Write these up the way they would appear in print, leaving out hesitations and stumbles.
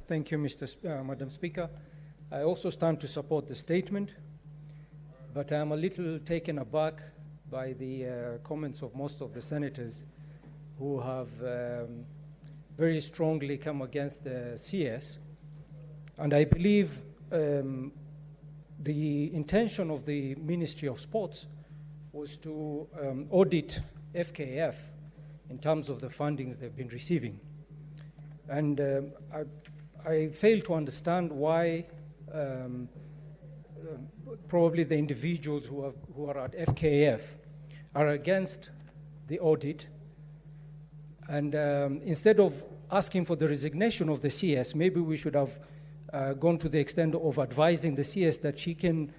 Thank you, Madam Speaker. I also stand to support the statement, but I'm a little taken aback by the comments of most of the senators who have very strongly come against the CS. And I believe the intention of the Ministry of Sports was to audit FKF in terms of the fundings they've been receiving. And I fail to understand why probably the individuals who are at FKF are against the audit. And instead of asking for the resignation of the CS, maybe we should have gone to the extent of advising the CS that she can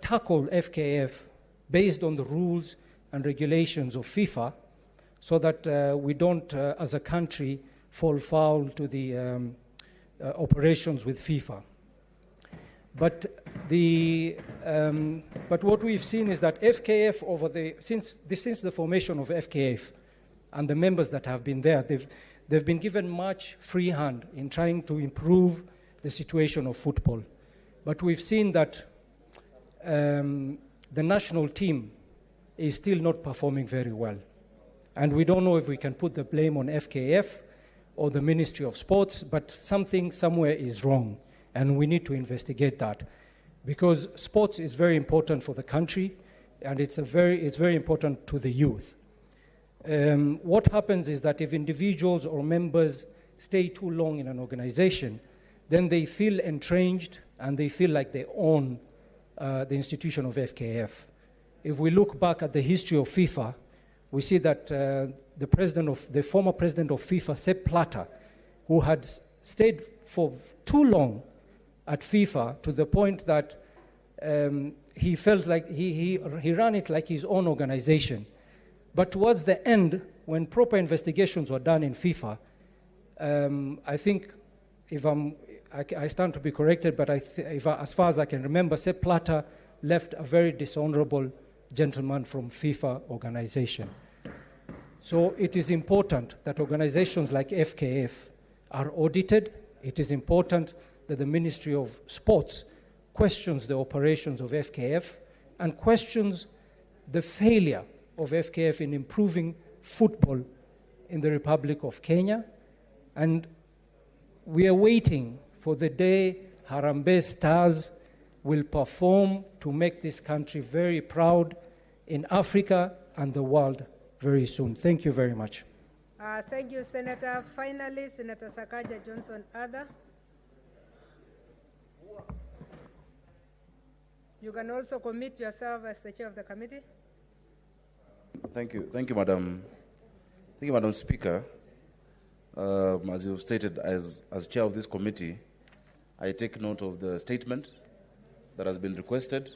tackle FKF based on the rules and regulations of FIFA, so that we don't, as a country, fall foul to the operations with FIFA. But what we've seen is that FKF since the formation of FKF and the members that have been there, they've been given much free hand in trying to improve the situation of football. But we've seen that the national team is still not performing very well. And we don't know if we can put the blame on FKF or the Ministry of Sports, but something somewhere is wrong, and we need to investigate that, because sports is very important for the country, and it's very important to the youth. What happens is that if individuals or members stay too long in an organization, then they feel entrenched and they feel like they own the institution of FKF. If we look back at the history of FIFA, we see that the former president of FIFA, Sepp Blatter, who had stayed for too long at FIFA to the point that he felt like he ran it like his own organization. But towards the end, when proper investigations were done in FIFA, I think, I stand to be corrected, but as far as I can remember, Sepp Blatter left a very dishonorable gentleman from FIFA organization. So it is important that organizations like FKF are audited. It is important that the Ministry of Sports questions the operations of FKF and questions the failure of FKF in improving football in the Republic of Kenya. And we are waiting for the day Harambee Stars will perform to make this country very proud in Africa and the world very soon. Thank you very much. Thank you, Senator. Finally, Senator Sakaja Johnson, other. You can also commit yourself as the chair of the committee. Thank you, Madam. Thank you, Madam Speaker. As you've stated, as chair of this committee, I take note of the statement that has been requested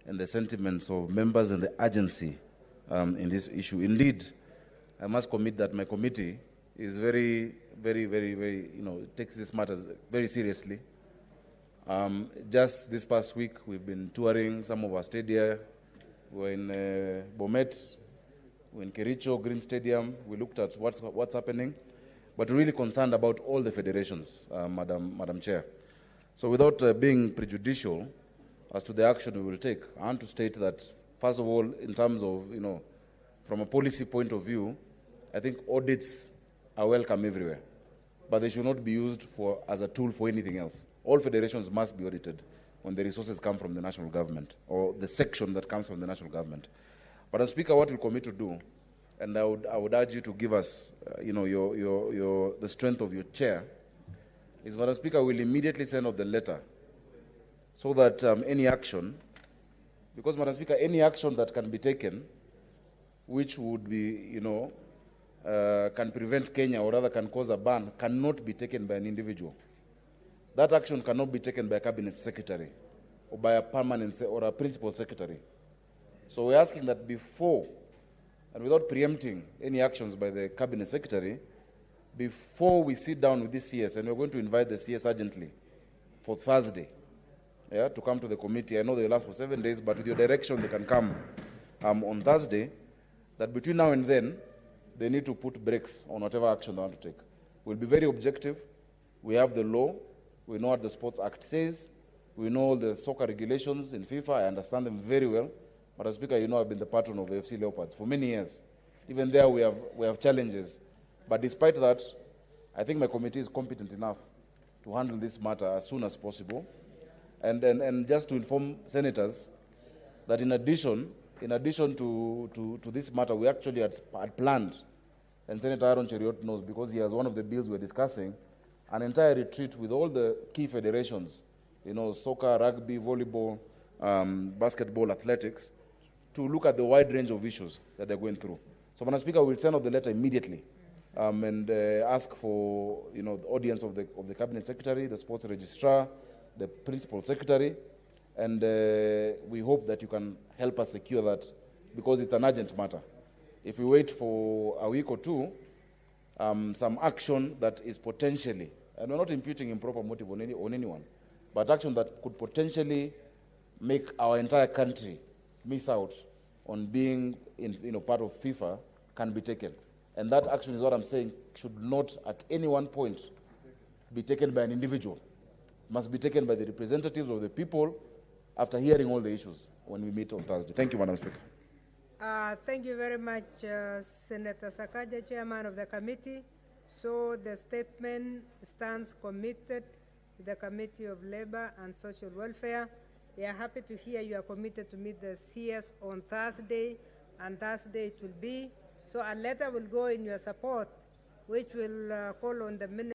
and the sentiments of members and the urgency in this issue. Indeed, I must commit that my committee is very, takes this matter very seriously. Just this past week, we've been touring some of our stadia. We're in Bomet, we're in Kericho, Green Stadium. We looked at what's happening, but really concerned about all the federations, Madam Chair. So without being prejudicial as to the action we will take, I want to state that, first of all, in terms of, from a policy point of view, I think audits are welcome everywhere, but they should not be used as a tool for anything else. All federations must be audited when the resources come from the national government, or the section that comes from the national government. But as Speaker, what we'll commit to do, and I would urge you to give us, the strength of your chair, is, Madam Speaker, we'll immediately send out the letter so that any action, because, Madam Speaker, any action that can be taken, which would be, can prevent Kenya, or rather can cause a ban, cannot be taken by an individual. That action cannot be taken by a cabinet secretary or by a permanent or a principal secretary. So we're asking that before, and without preempting any actions by the cabinet secretary, before we sit down with this CS, and we're going to invite the CS urgently for Thursday, to come to the committee. I know they'll last for 7 days, but with your direction, they can come on Thursday, that between now and then, they need to put brakes on whatever action they want to take. We'll be very objective. We have the law. We know what the Sports Act says. We know all the soccer regulations in FIFA. I understand them very well. But as Speaker, you know I've been the patron of the FC Leopards for many years. Even there we have challenges. But despite that, I think my committee is competent enough to handle this matter as soon as possible. And just to inform senators that in addition to this matter, we actually had planned, and Senator Aaron Cheriot knows because he has one of the bills we're discussing, an entire retreat with all the key federations, soccer, rugby, volleyball, basketball, athletics, to look at the wide range of issues that they're going through. So, Madam Speaker, we'll send out the letter immediately and ask for the audience of the Cabinet Secretary, the Sports Registrar, the Principal Secretary, and we hope that you can help us secure that because it's an urgent matter. If we wait for a week or two, some action that is potentially, and we're not imputing improper motive on anyone, but action that could potentially make our entire country miss out on being part of FIFA can be taken. And that action is what I'm saying should not at any one point be taken by an individual. It must be taken by the representatives of the people after hearing all the issues when we meet on Thursday. Thank you, Madam Speaker. Thank you very much, Senator Sakaja, Chairman of the committee. So the statement stands committed to the Committee of Labor and Social Welfare. We are happy to hear you are committed to meet the CS on Thursday, and Thursday it will be. So a letter will go in your support, which will call on the Minister